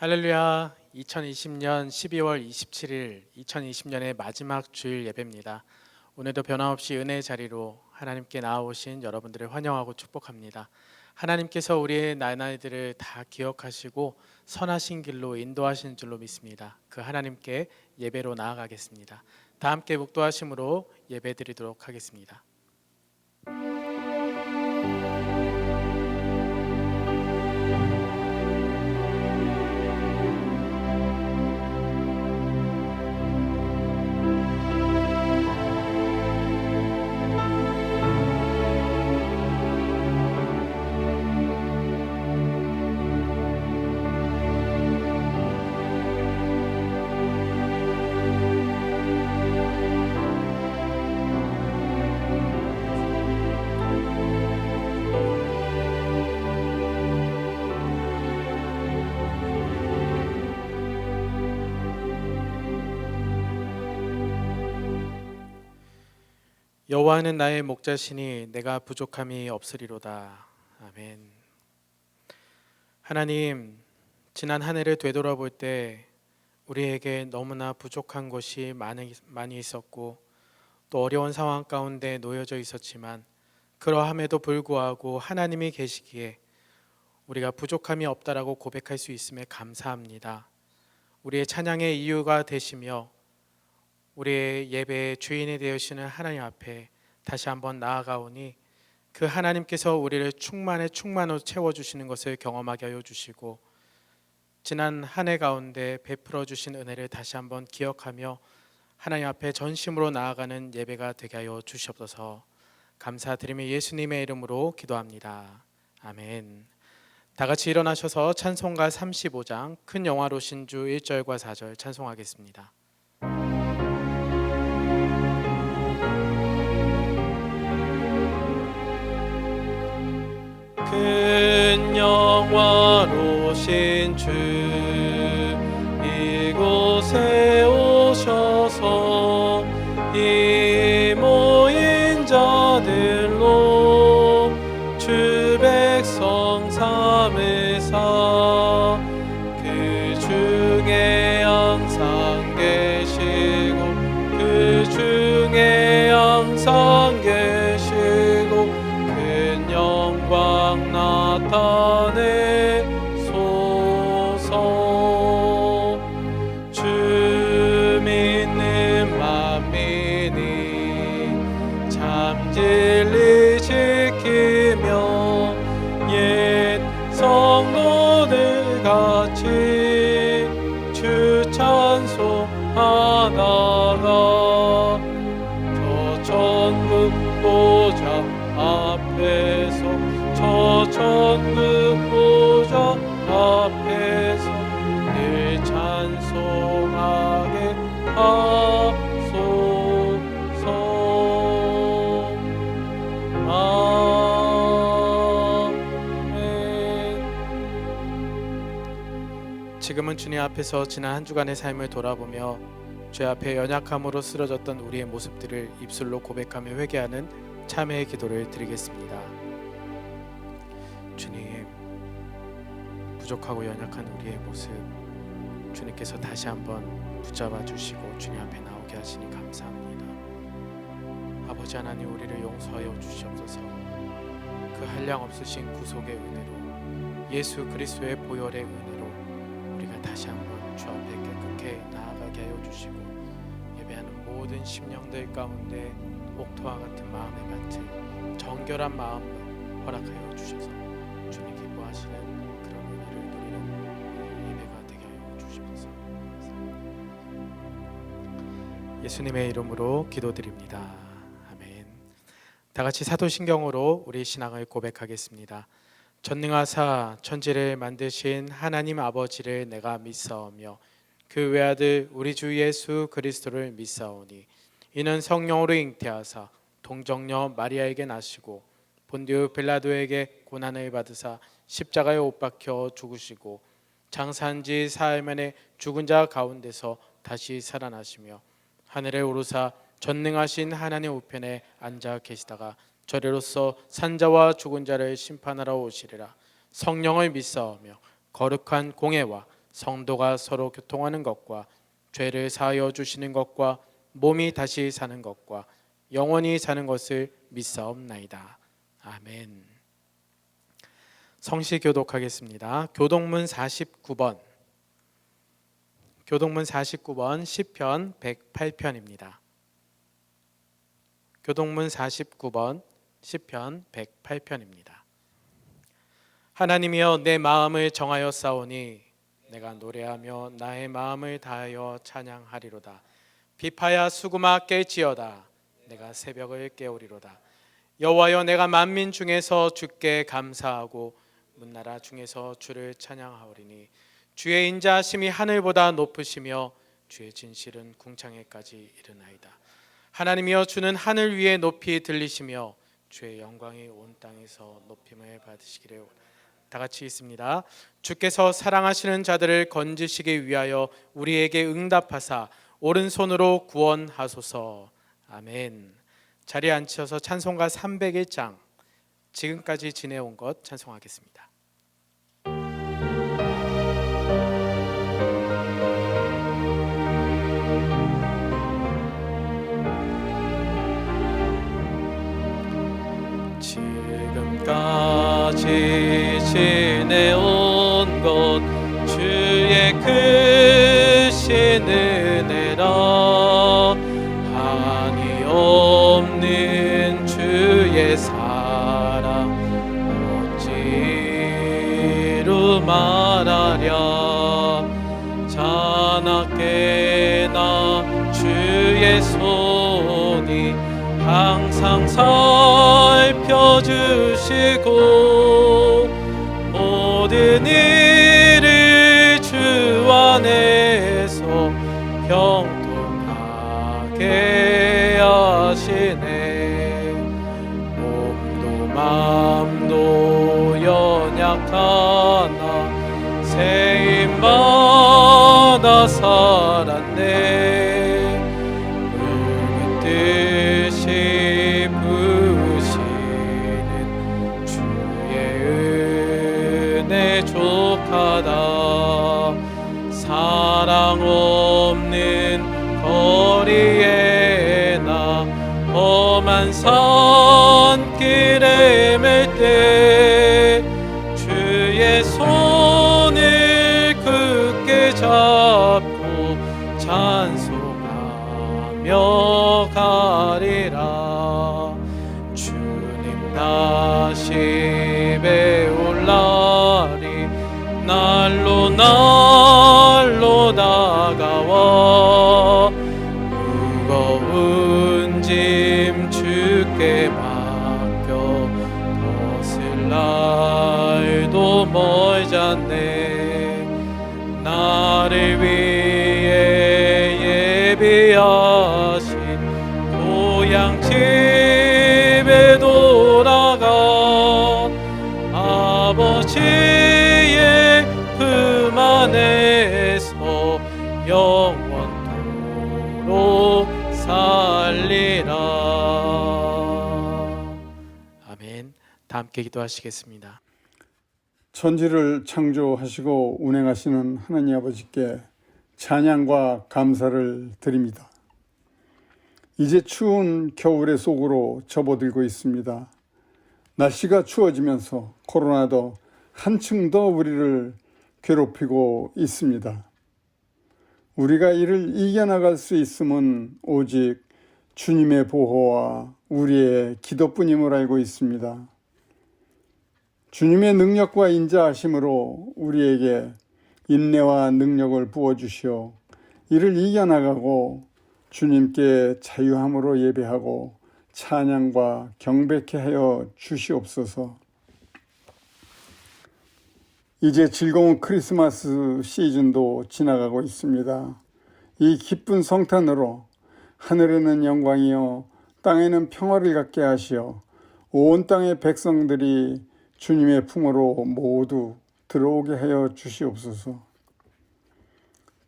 할렐루야. 2020년 12월 27일 2020년의 마지막 주일 예배입니다. 오늘도 변함없이 은혜의 자리로 하나님께 나아오신 여러분들을 환영하고 축복합니다. 하나님께서 우리의 나날들을 다 기억하시고 선하신 길로 인도하신 줄로 믿습니다. 그 하나님께 예배로 나아가겠습니다. 다 함께 묵도하심으로 예배드리도록 하겠습니다. 여호와는 나의 목자시니 내가 부족함이 없으리로다. 아멘. 하나님, 지난 한 해를 되돌아볼 때 우리에게 너무나 부족한 것이 많이 있었고 또 어려운 상황 가운데 놓여져 있었지만 그러함에도 불구하고 하나님이 계시기에 우리가 부족함이 없다라고 고백할 수 있음에 감사합니다. 우리의 찬양의 이유가 되시며 우리의 예배의 주인이 되시는 하나님 앞에 다시 한번 나아가오니 그 하나님께서 우리를 충만으로 채워주시는 것을 경험하게 하여 주시고 지난 한 해 가운데 베풀어 주신 은혜를 다시 한번 기억하며 하나님 앞에 전심으로 나아가는 예배가 되게 하여 주시옵소서. 감사드리며 예수님의 이름으로 기도합니다. 아멘. 다 같이 일어나셔서 찬송가 35장 큰 영화로 신주 1절과 4절 찬송하겠습니다. 큰 영화로신 주 이곳에 오셔서 이 모인 자들로 주 백성 삼으사 그 중에 항상 계시고 그 중에 항상 계시고 큰 영광 나타내소서. 주 믿는 만민이 참 진리 지키며 옛 성도들 같이 주 찬송하다가 저 천국 보좌 앞에서 저 천국 보좌 앞에서 늘 찬송하게 하소서. 아멘. 지금은 주님 앞에서 지난 한 주간의 삶을 돌아보며 죄 앞에 연약함으로 쓰러졌던 우리의 모습들을 입술로 고백하며 회개하는 참회의 기도를 드리겠습니다. 주님, 부족하고 연약한 우리의 모습 주님께서 다시 한번 붙잡아 주시고 주님 앞에 나오게 하시니 감사합니다. 아버지 하나님, 우리를 용서하여 주시옵소서. 그 한량 없으신 구속의 은혜로 예수 그리스도의 보혈의 은혜로 우리가 다시 한번 주 앞에 깨끗게 나아가게 하여 주시고 예배하는 모든 심령들 가운데 옥토와 같은 마음의 밭을 정결한 마음을 허락하여 주셔서 주님 기뻐하시는 그런 은혜를 누리는 예배가 되게 하여 주시옵소서. 예수님의 이름으로 기도드립니다. 아멘. 다 같이 사도신경으로 우리 신앙을 고백하겠습니다. 전능하사 천지를 만드신 하나님 아버지를 내가 믿사오며 그 외아들 우리 주 예수 그리스도를 믿사오니 이는 성령으로 잉태하사 동정녀 마리아에게 나시고 본디오 빌라도에게 고난을 받으사 십자가에 못 박혀 죽으시고 장사한 지 사흘 만에 죽은 자 가운데서 다시 살아나시며 하늘에 오르사 전능하신 하나님 우편에 앉아 계시다가 저리로서 산자와 죽은 자를 심판하러 오시리라. 성령을 믿사오며 거룩한 공회와 성도가 서로 교통하는 것과 죄를 사하여 주시는 것과 몸이 다시 사는 것과 영원히 사는 것을 믿사옵나이다. 아멘. 성시 교독하겠습니다. 교독문 49번. 교독문 49번 시편 108편입니다. 교독문 49번 시편 108편입니다. 하나님이여 내 마음을 정하여 싸우니 내가 노래하며 나의 마음을 다하여 찬양하리로다. 비파야 수구마 깰지어다. 내가 새벽을 깨우리로다. 여호와여 내가 만민 중에서 주께 감사하고 문나라 중에서 주를 찬양하오리니 주의 인자하심이 하늘보다 높으시며 주의 진실은 궁창에까지 이르나이다. 하나님이여 주는 하늘 위에 높이 들리시며 주의 영광이 온 땅에서 높임을 받으시기를. 다 같이 있습니다. 주께서 사랑하시는 자들을 건지시기 위하여 우리에게 응답하사 오른손으로 구원하소서. 아멘. 자리에 앉으셔서 찬송가 301장 지금까지 지내온 것 찬송하겠습니다. 지금까지 지내온 것 주의 크신 은혜라. 한이 없는 주의 사랑 어찌로 말하랴. 자나깨나 주의 손이 항상 살펴주시고 모든 일을 주 안에서 형통하게 하시네. 몸도 마음도 연약하나 세임받아 살았네. 족하다. 사랑 없는 거리에 나 험한 산길에 맬 때 주의 손을 굳게 잡고 찬송하며 가리라. 주님 다시 배울 날이 날로 다가와. 무거운 짐 주께 맡겨 벗을 날도 멀잖네. 나를 위해 예비하신 고향 집에 돌아가 아버지의 품 안에서 영원토록 살리라. 아멘. 다 함께 기도하시겠습니다. 천지를 창조하시고 운행하시는 하나님 아버지께 찬양과 감사를 드립니다. 이제 추운 겨울의 속으로 접어들고 있습니다. 날씨가 추워지면서 코로나도 한층 더 우리를 괴롭히고 있습니다. 우리가 이를 이겨나갈 수 있음은 오직 주님의 보호와 우리의 기도뿐임을 알고 있습니다. 주님의 능력과 인자하심으로 우리에게 인내와 능력을 부어주시어 이를 이겨나가고 주님께 자유함으로 예배하고 찬양과 경배케 하여 주시옵소서. 이제 즐거운 크리스마스 시즌도 지나가고 있습니다. 이 기쁜 성탄으로 하늘에는 영광이요 땅에는 평화를 갖게 하시어 온 땅의 백성들이 주님의 품으로 모두 들어오게 하여 주시옵소서.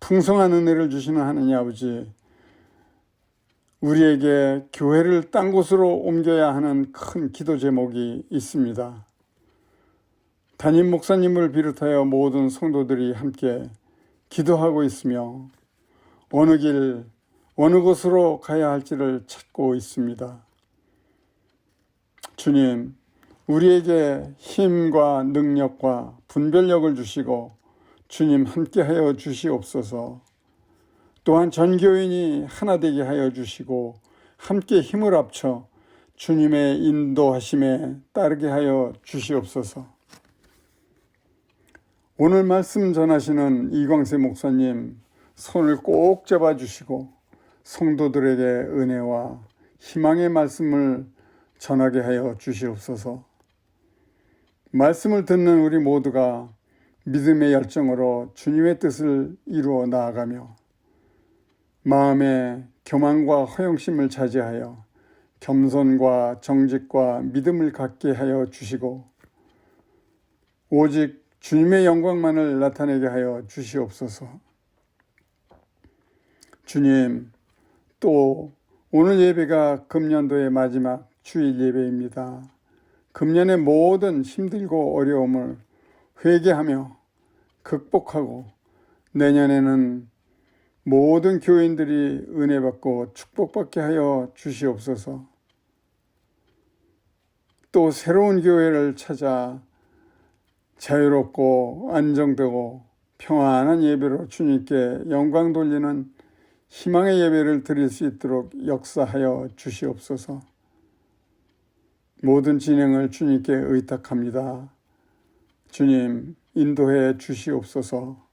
풍성한 은혜를 주시는 하느님 아버지, 우리에게 교회를 딴 곳으로 옮겨야 하는 큰 기도 제목이 있습니다. 담임 목사님을 비롯하여 모든 성도들이 함께 기도하고 있으며 어느 길, 어느 곳으로 가야 할지를 찾고 있습니다. 주님, 우리에게 힘과 능력과 분별력을 주시고 주님 함께하여 주시옵소서. 또한 전교인이 하나 되게 하여 주시고 함께 힘을 합쳐 주님의 인도하심에 따르게 하여 주시옵소서. 오늘 말씀 전하시는 이광세 목사님 손을 꼭 잡아주시고 성도들에게 은혜와 희망의 말씀을 전하게 하여 주시옵소서. 말씀을 듣는 우리 모두가 믿음의 열정으로 주님의 뜻을 이루어 나아가며 마음에 교만과 허영심을 자제하여 겸손과 정직과 믿음을 갖게 하여 주시고 오직 주님의 영광만을 나타내게 하여 주시옵소서. 주님, 또 오늘 예배가 금년도의 마지막 주일 예배입니다. 금년의 모든 힘들고 어려움을 회개하며 극복하고 내년에는 모든 교인들이 은혜 받고 축복받게 하여 주시옵소서. 또 새로운 교회를 찾아 자유롭고 안정되고 평안한 예배로 주님께 영광 돌리는 희망의 예배를 드릴 수 있도록 역사하여 주시옵소서. 모든 진행을 주님께 의탁합니다. 주님, 인도해 주시옵소서.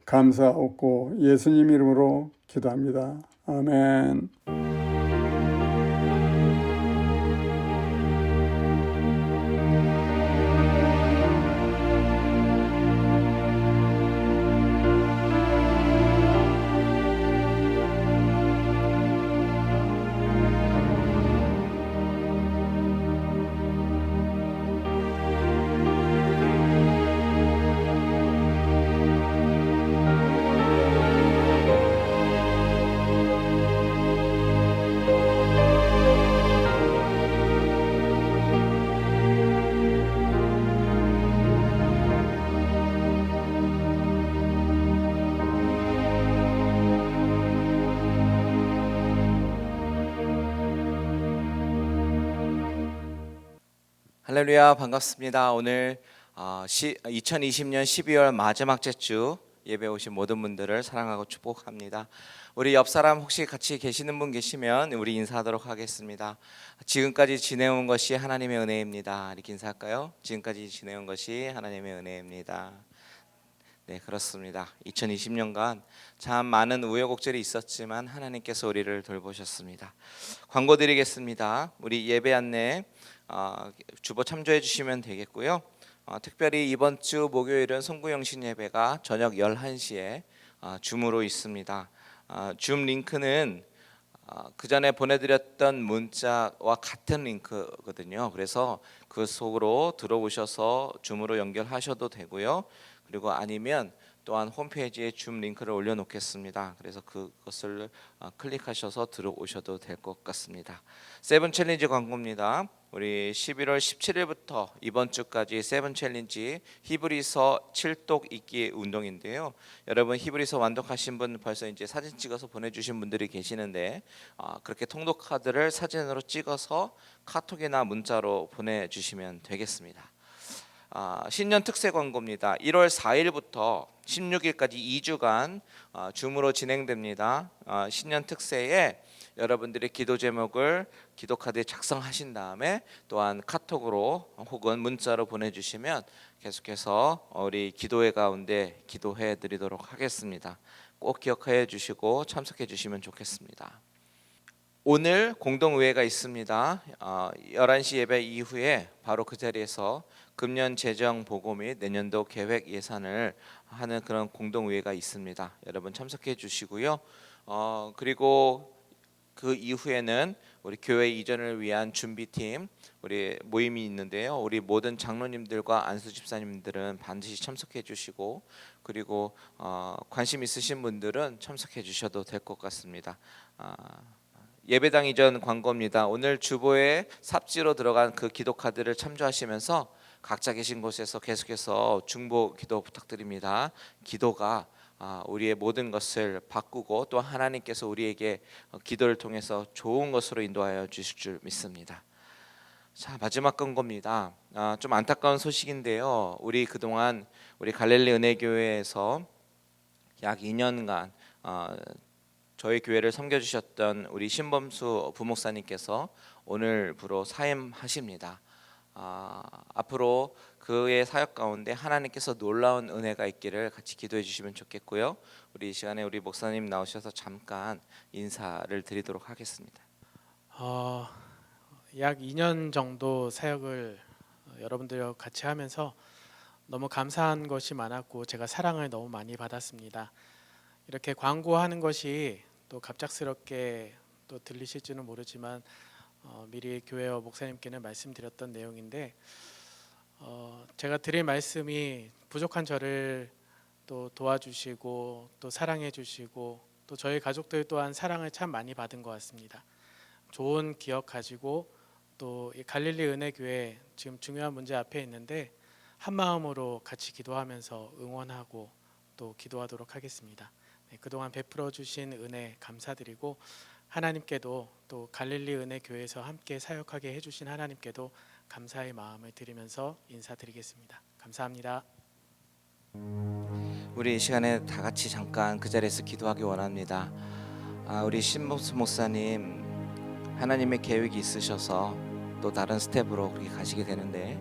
감사하고 예수님 이름으로 기도합니다. 아멘. 할렐루야, 반갑습니다. 오늘 2020년 12월 마지막 주 예배 오신 모든 분들을 사랑하고 축복합니다. 우리 옆 사람 혹시 같이 계시는 분 계시면 우리 인사하도록 하겠습니다. 지금까지 지내온 것이 하나님의 은혜입니다. 이렇게 인사할까요? 지금까지 지내온 것이 하나님의 은혜입니다. 네, 그렇습니다. 2020년간 참 많은 우여곡절이 있었지만 하나님께서 우리를 돌보셨습니다. 광고 드리겠습니다. 우리 예배 안내 주보 참조해 주시면 되겠고요. 특별히 이번 주 목요일은 송구영신 예배가 저녁 11시에 줌으로 있습니다. 줌 링크는 그 전에 보내드렸던 문자와 같은 링크거든요. 그래서 그 속으로 들어오셔서 줌으로 연결하셔도 되고요. 그리고 아니면 또한 홈페이지에 줌 링크를 올려놓겠습니다. 그래서 그것을 클릭하셔서 들어오셔도 될 것 같습니다. 세븐 챌린지 광고입니다. 우리 11월 17일부터 이번 주까지 세븐 챌린지 히브리서 7독 읽기 운동인데요. 여러분 히브리서 완독하신 분 벌써 이제 사진 찍어서 보내주신 분들이 계시는데 그렇게 통독 카드를 사진으로 찍어서 카톡이나 문자로 보내주시면 되겠습니다. 신년 특세 광고입니다. 1월 4일부터 16일까지 2주간 줌으로 진행됩니다. 신년 특세에 여러분들이 기도 제목을 기도 카드에 작성하신 다음에 또한 카톡으로 혹은 문자로 보내주시면 계속해서 우리 기도회 가운데 기도해 드리도록 하겠습니다. 꼭 기억해 주시고 참석해 주시면 좋겠습니다. 오늘 공동의회가 있습니다. 11시 예배 이후에 바로 그 자리에서 금년 재정 보고 및 내년도 계획 예산을 하는 그런 공동의회가 있습니다. 여러분 참석해 주시고요. 그리고 그 이후에는 우리 교회 이전을 위한 준비팀 우리 모임이 있는데요. 우리 모든 장로님들과 안수 집사님들은 반드시 참석해 주시고 그리고 관심 있으신 분들은 참석해 주셔도 될 것 같습니다. 예배당 이전 광고입니다. 오늘 주보에 삽지로 들어간 그 기도 카드를 참조하시면서 각자 계신 곳에서 계속해서 중보 기도 부탁드립니다. 기도가 우리의 모든 것을 바꾸고 또 하나님께서 우리에게 기도를 통해서 좋은 것으로 인도하여 주실 줄 믿습니다. 자, 마지막 권고입니다. 좀 안타까운 소식인데요. 우리 그동안 우리 갈릴리 은혜교회에서 약 2년간 저희 교회를 섬겨주셨던 우리 신범수 부목사님께서 오늘부로 사임하십니다. 앞으로 그의 사역 가운데 하나님께서 놀라운 은혜가 있기를 같이 기도해 주시면 좋겠고요. 우리 이 시간에 우리 목사님 나오셔서 잠깐 인사를 드리도록 하겠습니다. 약 2년 정도 사역을 여러분들과 같이 하면서 너무 감사한 것이 많았고 제가 사랑을 너무 많이 받았습니다. 이렇게 광고하는 것이 또 갑작스럽게 또 들리실지는 모르지만 미리 교회와 목사님께는 말씀드렸던 내용인데 제가 드릴 말씀이 부족한 저를 또 도와주시고 또 사랑해 주시고 또 저희 가족들 또한 사랑을 참 많이 받은 것 같습니다. 좋은 기억 가지고 또 이 갈릴리 은혜교회 지금 중요한 문제 앞에 있는데 한 마음으로 같이 기도하면서 응원하고 또 기도하도록 하겠습니다. 그동안 베풀어 주신 은혜 감사드리고 하나님께도 또 갈릴리 은혜교회에서 함께 사역하게 해주신 하나님께도 감사의 마음을 드리면서 인사드리겠습니다. 감사합니다. 우리 이 시간에 다 같이 잠깐 그 자리에서 기도하기 원합니다. 우리 신범수 목사님 하나님의 계획이 있으셔서 또 다른 스텝으로 그렇게 가시게 되는데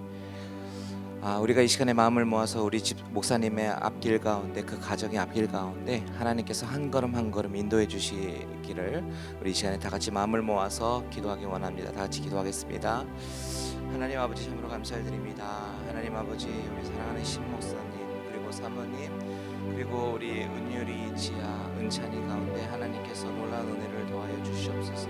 우리가 이 시간에 마음을 모아서 우리 집 목사님의 앞길 가운데 그 가정의 앞길 가운데 하나님께서 한 걸음 한 걸음 인도해 주시기를 우리 이 시간에 다 같이 마음을 모아서 기도하기 원합니다. 다 같이 기도하겠습니다. 하나님 아버지 참으로 감사드립니다. 하나님 아버지 우리 사랑하는 신 목사님 그리고 사모님 그리고 우리 은율이 지아 은찬이 가운데 하나님께서 놀라운 은혜를 더하여 주시옵소서.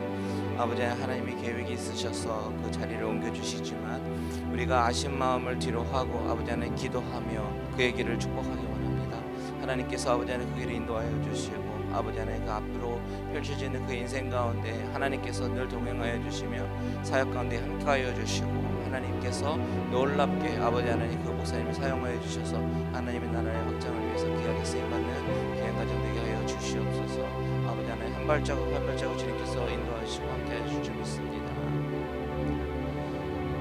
아버지 하나님의 계획이 있으셔서 그 자리를 옮겨주시지만 우리가 아쉬운 마음을 뒤로 하고 아버지 하나님 기도하며 그의 길을 축복하기 원합니다. 하나님께서 아버지 하나님 그 길을 인도하여 주시고 아버지 하나님 그 앞으로 펼쳐지는 그 인생 가운데 하나님께서 늘 동행하여 주시며 사역 가운데 함께하여 주시고 하나님께서 놀랍게 아버지 하나님 그 목사님을 사용하여 주셔서 하나님의 나라의 확장을 위해서 귀하게 쓰임받는 귀한 가정 되게 하여 주시옵소서. 아버지 하나님 한 발자국 한 발자국 주님께서 인도하시고 함께하여 주실 줄 믿습니다.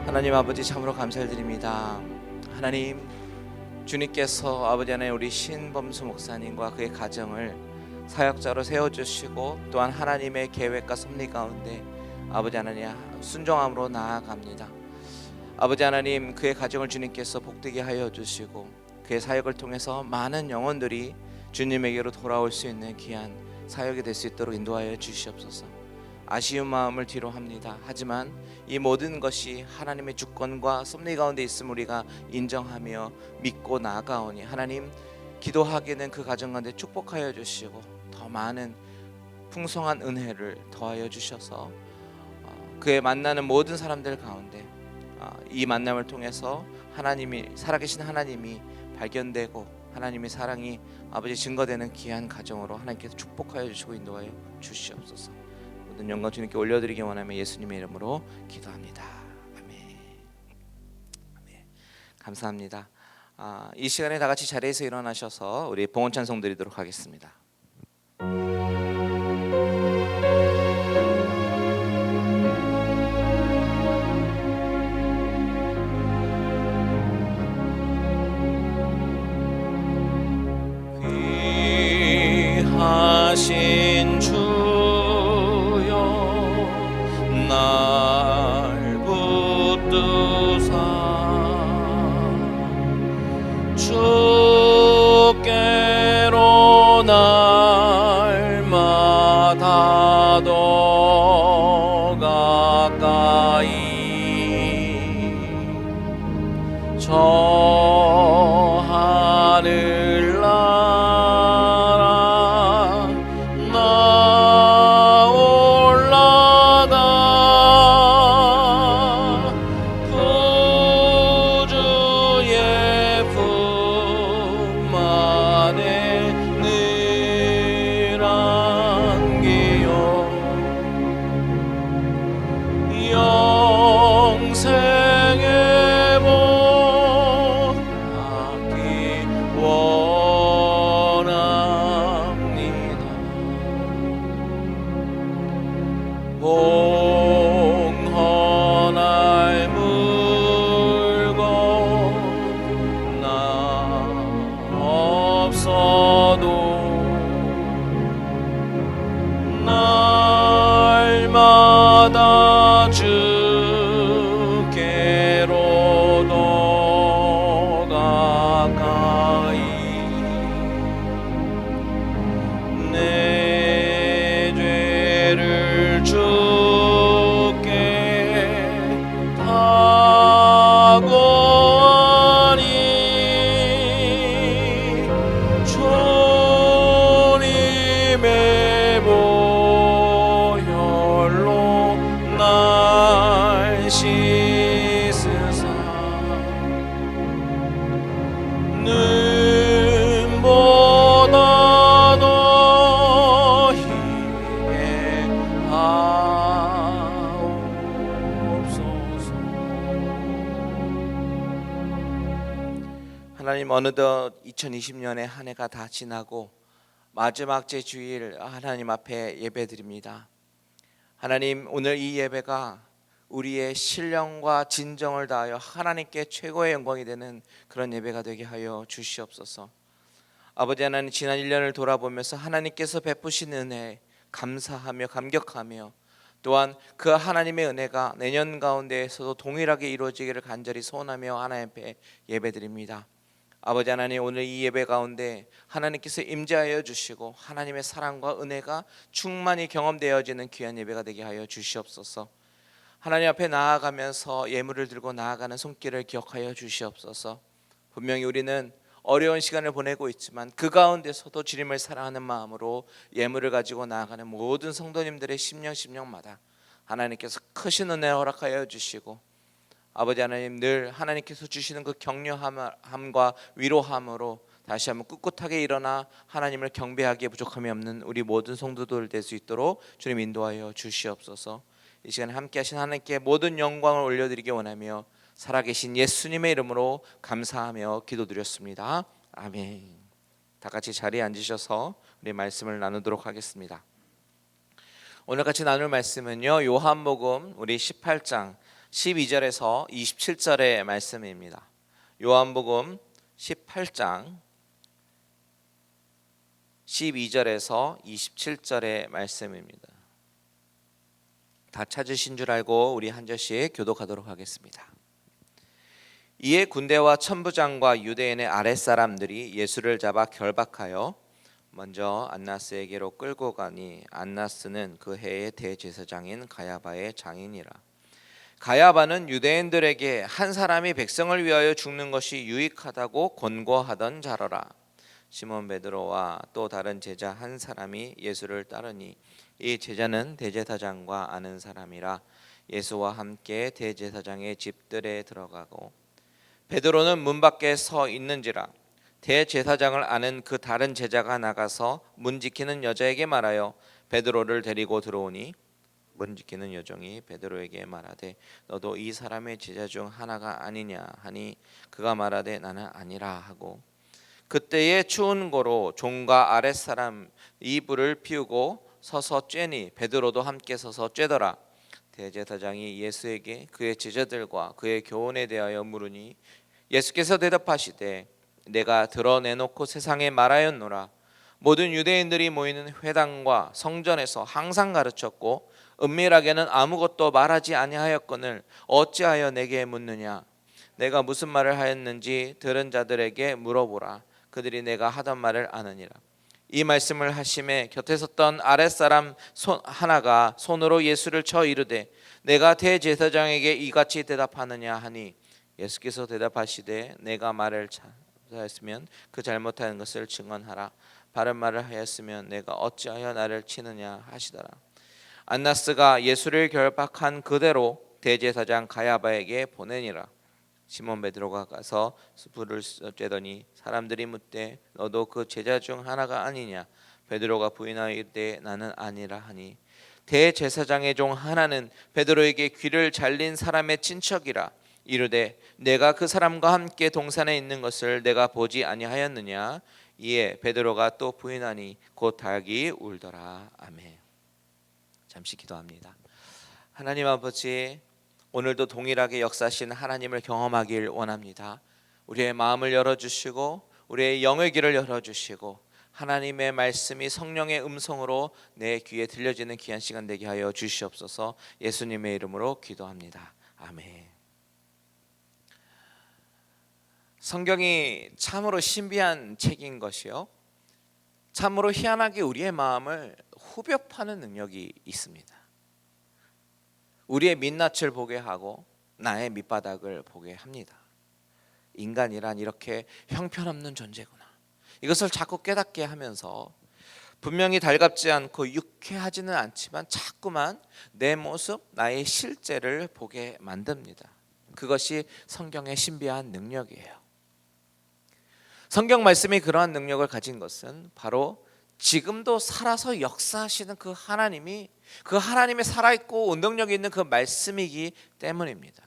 하나님 아버지 참으로 감사드립니다. 하나님 주님께서 아버지 하나님 우리 신범수 목사님과 그의 가정을 사역자로 세워주시고 또한 하나님의 계획과 섭리 가운데 아버지 하나님 순종함으로 나아갑니다. 아버지 하나님 그의 가정을 주님께서 복되게 하여 주시고 그의 사역을 통해서 많은 영혼들이 주님에게로 돌아올 수 있는 귀한 사역이 될 수 있도록 인도하여 주시옵소서. 아쉬운 마음을 뒤로 합니다. 하지만 이 모든 것이 하나님의 주권과 섭리 가운데 있음을 우리가 인정하며 믿고 나아가오니 하나님 기도하기는 그 가정 가운데 축복하여 주시고 더 많은 풍성한 은혜를 더하여 주셔서 그의 만나는 모든 사람들 가운데 이 만남을 통해서 하나님이 살아계신 하나님이 발견되고 하나님의 사랑이 아버지 증거되는 귀한 가정으로 하나님께서 축복하여 주시고 인도하여 주시옵소서. 모든 영광 주님께 올려드리기 원하며 예수님의 이름으로 기도합니다. 아멘. 아멘. 감사합니다. 이 시간에 다 같이 자리에서 일어나셔서 우리 봉헌 찬송 드리도록 하겠습니다. 귀하신 주여 날 붙드사 주께로 날마다 더 가까이 저 하늘나라 나 없어도 날마다 주께로 더 가까이 내 죄를 주께 하고니 주님의 보혈로 날 씻으사 눈보다 더 희게 하옵소서. 하나님, 어느덧 2020년의 한 해가 다 지나고 마지막 제 주일 하나님 앞에 예배드립니다. 하나님, 오늘 이 예배가 우리의 신령과 진정을 다하여 하나님께 최고의 영광이 되는 그런 예배가 되게 하여 주시옵소서. 아버지 하나님, 지난 1년을 돌아보면서 하나님께서 베푸신 은혜에 감사하며 감격하며 또한 그 하나님의 은혜가 내년 가운데에서도 동일하게 이루어지기를 간절히 소원하며 하나님 앞에 예배드립니다. 아버지 하나님, 오늘 이 예배 가운데 하나님께서 임재하여 주시고 하나님의 사랑과 은혜가 충만히 경험되어지는 귀한 예배가 되게 하여 주시옵소서. 하나님 앞에 나아가면서 예물을 들고 나아가는 손길을 기억하여 주시옵소서. 분명히 우리는 어려운 시간을 보내고 있지만 그 가운데서도 주님을 사랑하는 마음으로 예물을 가지고 나아가는 모든 성도님들의 심령마다 하나님께서 크신 은혜 허락하여 주시고, 아버지 하나님, 늘 하나님께서 주시는 그 격려함과 위로함으로 다시 한번 꿋꿋하게 일어나 하나님을 경배하기에 부족함이 없는 우리 모든 성도들 될 수 있도록 주님 인도하여 주시옵소서. 이 시간에 함께 하신 하나님께 모든 영광을 올려드리기 원하며 살아계신 예수님의 이름으로 감사하며 기도드렸습니다. 아멘. 다 같이 자리에 앉으셔서 우리 말씀을 나누도록 하겠습니다. 오늘 같이 나눌 말씀은요, 요한복음 우리 18장 12절에서 27절의 말씀입니다. 요한복음 18장 12절에서 27절의 말씀입니다. 다 찾으신 줄 알고 우리 한 절씩 교독하도록 하겠습니다. 이에 군대와 천부장과 유대인의 아랫사람들이 예수를 잡아 결박하여 먼저 안나스에게로 끌고 가니, 안나스는 그 해의 대제사장인 가야바의 장인이라. 가야바는 유대인들에게 한 사람이 백성을 위하여 죽는 것이 유익하다고 권고하던 자러라. 시몬 베드로와 또 다른 제자 한 사람이 예수를 따르니, 이 제자는 대제사장과 아는 사람이라 예수와 함께 대제사장의 집들에 들어가고, 베드로는 문 밖에 서 있는지라 대제사장을 아는 그 다른 제자가 나가서 문 지키는 여자에게 말하여 베드로를 데리고 들어오니, 문 지키는 여종이 베드로에게 말하되 너도 이 사람의 제자 중 하나가 아니냐 하니, 그가 말하되 나는 아니라 하고, 그때에 추운 고로 종과 아랫사람 이불을 피우고 서서 쬐니 베드로도 함께 서서 쬐더라. 대제사장이 예수에게 그의 제자들과 그의 교훈에 대하여 물으니, 예수께서 대답하시되 내가 드러내놓고 세상에 말하였노라. 모든 유대인들이 모이는 회당과 성전에서 항상 가르쳤고 은밀하게는 아무것도 말하지 아니하였거늘 어찌하여 내게 묻느냐. 내가 무슨 말을 하였는지 들은 자들에게 물어보라. 그들이 내가 하던 말을 아느니라. 이 말씀을 하심에 곁에 섰던 아랫사람 하나가 손으로 예수를 쳐 이르되 내가 대제사장에게 이같이 대답하느냐 하니, 예수께서 대답하시되 내가 말을 잘하였으면 그 잘못하는 것을 증언하라. 바른 말을 하였으면 내가 어찌하여 나를 치느냐 하시더라. 안나스가 예수를 결박한 그대로 대제사장 가야바에게 보내니라. 시몬 베드로가 가서 불을 쬐더니 사람들이 묻되 너도 그 제자 중 하나가 아니냐. 베드로가 부인하여 이르되 나는 아니라 하니, 대제사장의 종 하나는 베드로에게 귀를 잘린 사람의 친척이라. 이르되 내가 그 사람과 함께 동산에 있는 것을 내가 보지 아니하였느냐. 이에 베드로가 또 부인하니 곧 닭이 울더라. 아멘. 잠시 기도합니다. 하나님 아버지, 오늘도 동일하게 역사하신 하나님을 경험하길 원합니다. 우리의 마음을 열어주시고 우리의 영의 귀를 열어주시고 하나님의 말씀이 성령의 음성으로 내 귀에 들려지는 귀한 시간 되게 하여 주시옵소서. 예수님의 이름으로 기도합니다. 아멘. 성경이 참으로 신비한 책인 것이요, 참으로 희한하게 우리의 마음을 후벼 파는 능력이 있습니다. 우리의 민낯을 보게 하고 나의 밑바닥을 보게 합니다. 인간이란 이렇게 형편없는 존재구나, 이것을 자꾸 깨닫게 하면서 분명히 달갑지 않고 유쾌하지는 않지만 자꾸만 내 모습, 나의 실제를 보게 만듭니다. 그것이 성경의 신비한 능력이에요. 성경 말씀이 그러한 능력을 가진 것은 바로 지금도 살아서 역사하시는 그 하나님이, 그 하나님의 살아있고 운동력이 있는 그 말씀이기 때문입니다.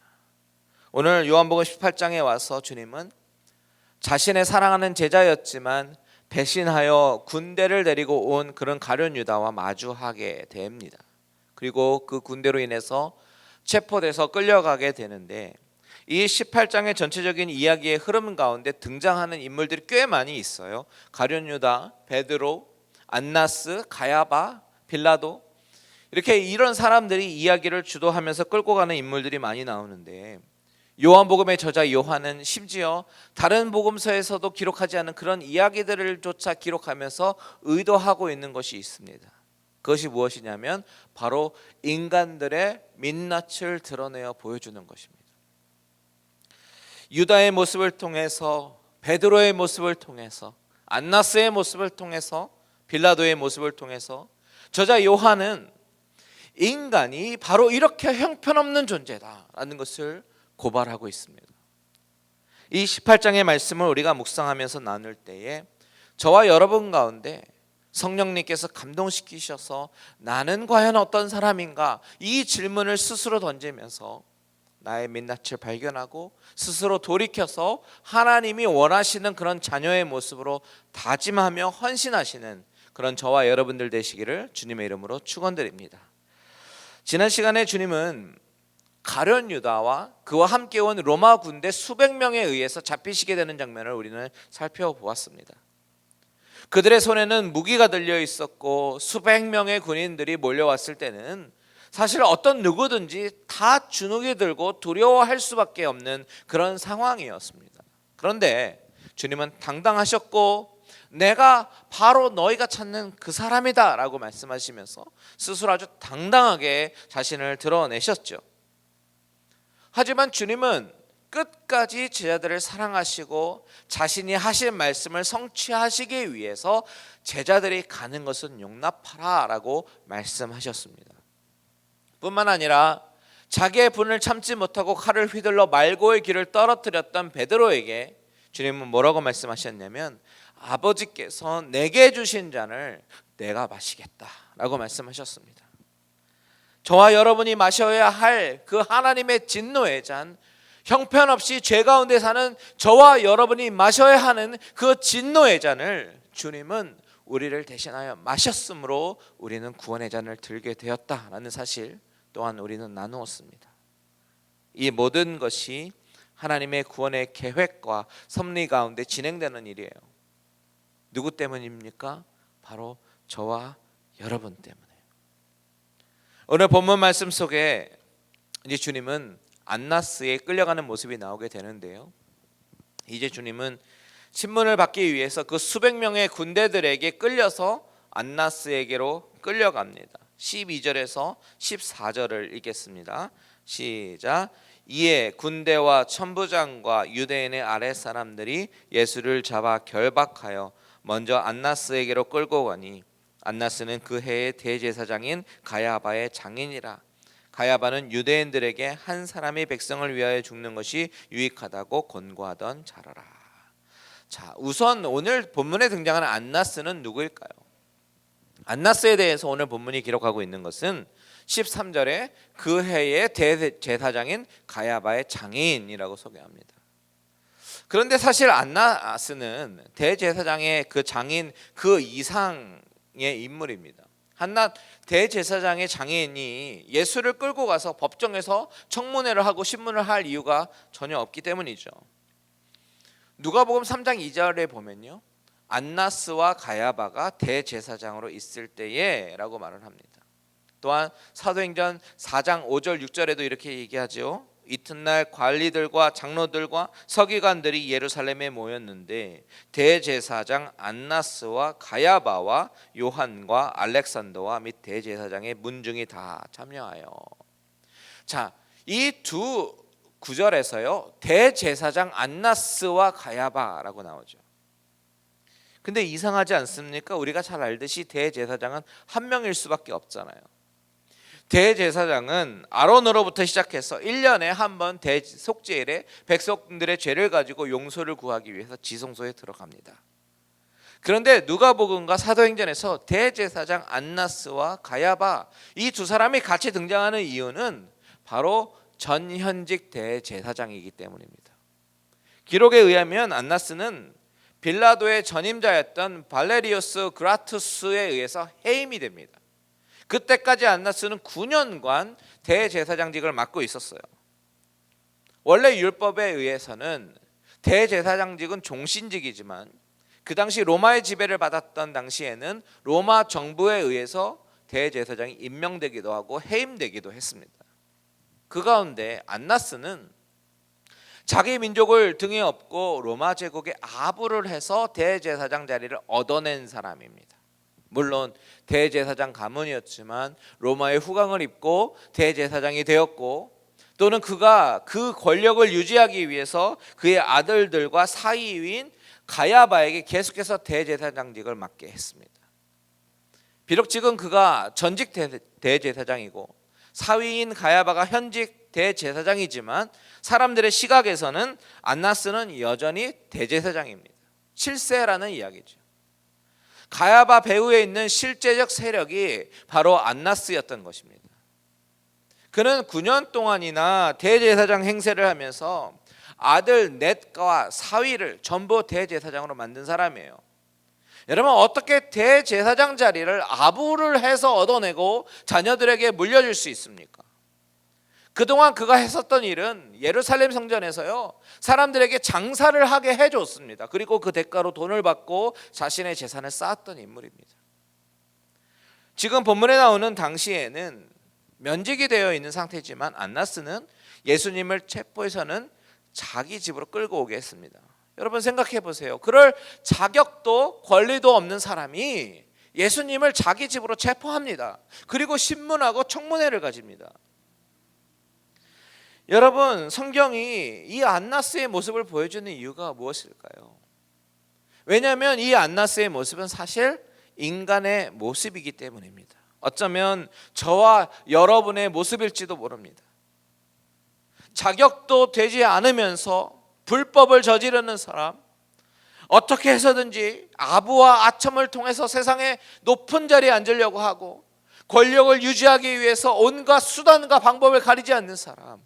오늘 요한복음 18장에 와서 주님은 자신의 사랑하는 제자였지만 배신하여 군대를 데리고 온 그런 가룟 유다와 마주하게 됩니다. 그리고 그 군대로 인해서 체포돼서 끌려가게 되는데, 이 18장의 전체적인 이야기의 흐름 가운데 등장하는 인물들이 꽤 많이 있어요. 가룟 유다, 베드로, 안나스, 가야바, 빌라도, 이렇게 이런 사람들이 이야기를 주도하면서 끌고 가는 인물들이 많이 나오는데, 요한복음의 저자 요한은 심지어 다른 복음서에서도 기록하지 않은 그런 이야기들을 조차 기록하면서 의도하고 있는 것이 있습니다. 그것이 무엇이냐면 바로 인간들의 민낯을 드러내어 보여주는 것입니다. 유다의 모습을 통해서, 베드로의 모습을 통해서, 안나스의 모습을 통해서, 빌라도의 모습을 통해서 저자 요한은 인간이 바로 이렇게 형편없는 존재다라는 것을 고발하고 있습니다. 이 18장의 말씀을 우리가 묵상하면서 나눌 때에 저와 여러분 가운데 성령님께서 감동시키셔서 나는 과연 어떤 사람인가, 이 질문을 스스로 던지면서 나의 민낯을 발견하고 스스로 돌이켜서 하나님이 원하시는 그런 자녀의 모습으로 다짐하며 헌신하시는 그런 저와 여러분들 되시기를 주님의 이름으로 축원드립니다. 지난 시간에 주님은 가룟 유다와 그와 함께 온 로마 군대 수백 명에 의해서 잡히시게 되는 장면을 우리는 살펴보았습니다. 그들의 손에는 무기가 들려 있었고 수백 명의 군인들이 몰려왔을 때는 사실 어떤 누구든지 다 주눅이 들고 두려워할 수밖에 없는 그런 상황이었습니다. 그런데 주님은 당당하셨고 내가 바로 너희가 찾는 그 사람이다 라고 말씀하시면서 스스로 아주 당당하게 자신을 드러내셨죠. 하지만 주님은 끝까지 제자들을 사랑하시고 자신이 하신 말씀을 성취하시기 위해서 제자들이 가는 것은 용납하라 라고 말씀하셨습니다. 뿐만 아니라 자기의 분을 참지 못하고 칼을 휘둘러 말고의 길을 떨어뜨렸던 베드로에게 주님은 뭐라고 말씀하셨냐면 아버지께서 내게 주신 잔을 내가 마시겠다라고 말씀하셨습니다. 저와 여러분이 마셔야 할 그 하나님의 진노의 잔, 형편없이 죄 가운데 사는 저와 여러분이 마셔야 하는 그 진노의 잔을 주님은 우리를 대신하여 마셨으므로 우리는 구원의 잔을 들게 되었다라는 사실 또한 우리는 나누었습니다. 이 모든 것이 하나님의 구원의 계획과 섭리 가운데 진행되는 일이에요. 누구 때문입니까? 바로 저와 여러분 때문에. 오늘 본문 말씀 속에 이제 주님은 안나스에 끌려가는 모습이 나오게 되는데요. 이제 주님은 신문을 받기 위해서 그 수백 명의 군대들에게 끌려서 안나스에게로 끌려갑니다. 12절에서 14절을 읽겠습니다. 시작. 이에 군대와 천부장과 유대인의 아랫사람들이 예수를 잡아 결박하여 먼저 안나스에게로 끌고 가니 안나스는 그 해의 대제사장인 가야바의 장인이라. 가야바는 유대인들에게 한 사람이 백성을 위하여 죽는 것이 유익하다고 권고하던 자라라. 자, 우선 오늘 본문에 등장하는 안나스는 누구일까요? 안나스에 대해서 오늘 본문이 기록하고 있는 것은 13절에 그 해의 대제사장인 가야바의 장인이라고 소개합니다. 그런데 사실 안나스는 대제사장의 그 장인 그 이상의 인물입니다. 한낱 대제사장의 장인이 예수를 끌고 가서 법정에서 청문회를 하고 신문을 할 이유가 전혀 없기 때문이죠. 누가복음 3장 2절에 보면요, 안나스와 가야바가 대제사장으로 있을 때에 라고 말을 합니다. 또한 사도행전 4장 5절 6절에도 이렇게 얘기하죠. 이튿날 관리들과 장로들과 서기관들이 예루살렘에 모였는데 대제사장 안나스와 가야바와 요한과 알렉산더와 및 대제사장의 문중이 다 참여하여. 자, 이 두 구절에서요, 대제사장 안나스와 가야바라고 나오죠. 근데 이상하지 않습니까? 우리가 잘 알듯이 대제사장은 한 명일 수밖에 없잖아요. 대제사장은 아론으로부터 시작해서 1년에 한 번 속죄일에 백성들의 죄를 가지고 용서를 구하기 위해서 지성소에 들어갑니다. 그런데 누가복음과 사도행전에서 대제사장 안나스와 가야바 이 두 사람이 같이 등장하는 이유는 바로 전현직 대제사장이기 때문입니다. 기록에 의하면 안나스는 빌라도의 전임자였던 발레리우스 그라투스에 의해서 해임이 됩니다. 그때까지 안나스는 9년간 대제사장직을 맡고 있었어요. 원래 율법에 의해서는 대제사장직은 종신직이지만 그 당시 로마의 지배를 받았던 당시에는 로마 정부에 의해서 대제사장이 임명되기도 하고 해임되기도 했습니다. 그 가운데 안나스는 자기 민족을 등에 업고 로마 제국에 아부를 해서 대제사장 자리를 얻어낸 사람입니다. 물론 대제사장 가문이었지만 로마의 후광을 입고 대제사장이 되었고, 또는 그가 그 권력을 유지하기 위해서 그의 아들들과 사위인 가야바에게 계속해서 대제사장직을 맡게 했습니다. 비록 지금 그가 전직 대제사장이고 사위인 가야바가 현직 대제사장이지만 사람들의 시각에서는 안나스는 여전히 대제사장입니다. 7세라는 이야기죠. 가야바 배후에 있는 실제적 세력이 바로 안나스였던 것입니다. 그는 9년 동안이나 대제사장 행세를 하면서 아들 넷과 사위를 전부 대제사장으로 만든 사람이에요. 여러분, 어떻게 대제사장 자리를 아부를 해서 얻어내고 자녀들에게 물려줄 수 있습니까? 그동안 그가 했었던 일은 예루살렘 성전에서요, 사람들에게 장사를 하게 해줬습니다. 그리고 그 대가로 돈을 받고 자신의 재산을 쌓았던 인물입니다. 지금 본문에 나오는 당시에는 면직이 되어 있는 상태지만 안나스는 예수님을 체포해서는 자기 집으로 끌고 오게 했습니다. 여러분 생각해 보세요. 그럴 자격도 권리도 없는 사람이 예수님을 자기 집으로 체포합니다. 그리고 신문하고 청문회를 가집니다. 여러분, 성경이 이 안나스의 모습을 보여주는 이유가 무엇일까요? 왜냐하면 이 안나스의 모습은 사실 인간의 모습이기 때문입니다. 어쩌면 저와 여러분의 모습일지도 모릅니다. 자격도 되지 않으면서 불법을 저지르는 사람, 어떻게 해서든지 아부와 아첨을 통해서 세상의 높은 자리에 앉으려고 하고 권력을 유지하기 위해서 온갖 수단과 방법을 가리지 않는 사람,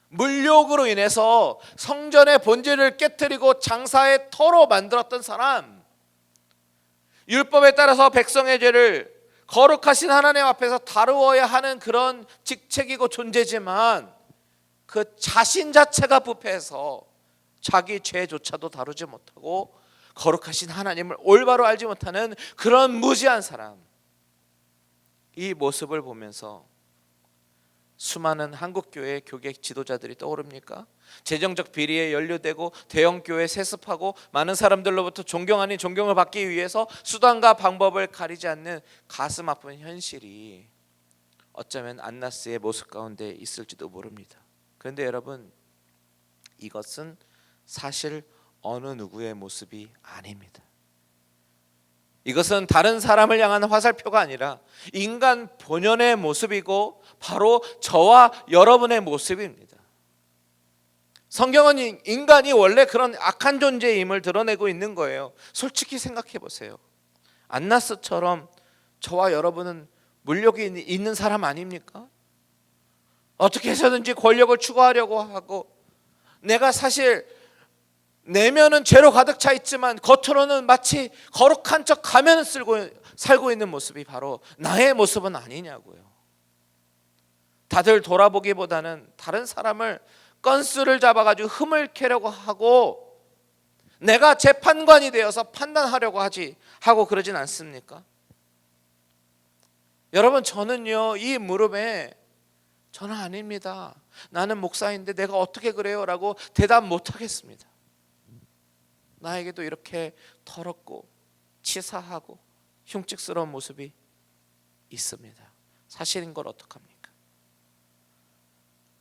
물욕으로 인해서 성전의 본질을 깨트리고 장사의 터로 만들었던 사람, 율법에 따라서 백성의 죄를 거룩하신 하나님 앞에서 다루어야 하는 그런 직책이고 존재지만 그 자신 자체가 부패해서 자기 죄조차도 다루지 못하고 거룩하신 하나님을 올바로 알지 못하는 그런 무지한 사람, 이 모습을 보면서 수많은 한국교회 교계 지도자들이 떠오릅니까? 재정적 비리에 연루되고 대형교회 세습하고 많은 사람들로부터 존경 아닌 존경을 받기 위해서 수단과 방법을 가리지 않는 가슴 아픈 현실이 어쩌면 안나스의 모습 가운데 있을지도 모릅니다. 그런데 여러분, 이것은 사실 어느 누구의 모습이 아닙니다. 이것은 다른 사람을 향한 화살표가 아니라 인간 본연의 모습이고 바로 저와 여러분의 모습입니다. 성경은 인간이 원래 그런 악한 존재임을 드러내고 있는 거예요. 솔직히 생각해 보세요. 안나스처럼 저와 여러분은 물욕이 있는 사람 아닙니까? 어떻게 해서든지 권력을 추구하려고 하고, 내가 사실 내면은 죄로 가득 차 있지만 겉으로는 마치 거룩한 척 가면을 쓰고 살고 있는 모습이 바로 나의 모습은 아니냐고요. 다들 돌아보기보다는 다른 사람을 건수를 잡아가지고 흠을 캐려고 하고 내가 재판관이 되어서 판단하려고 하고 그러진 않습니까? 여러분, 저는요, 이 무릎에 저는 아닙니다. 나는 목사인데 내가 어떻게 그래요? 라고 대답 못 하겠습니다. 나에게도 이렇게 더럽고 치사하고 흉측스러운 모습이 있습니다. 사실인 걸 어떡합니까?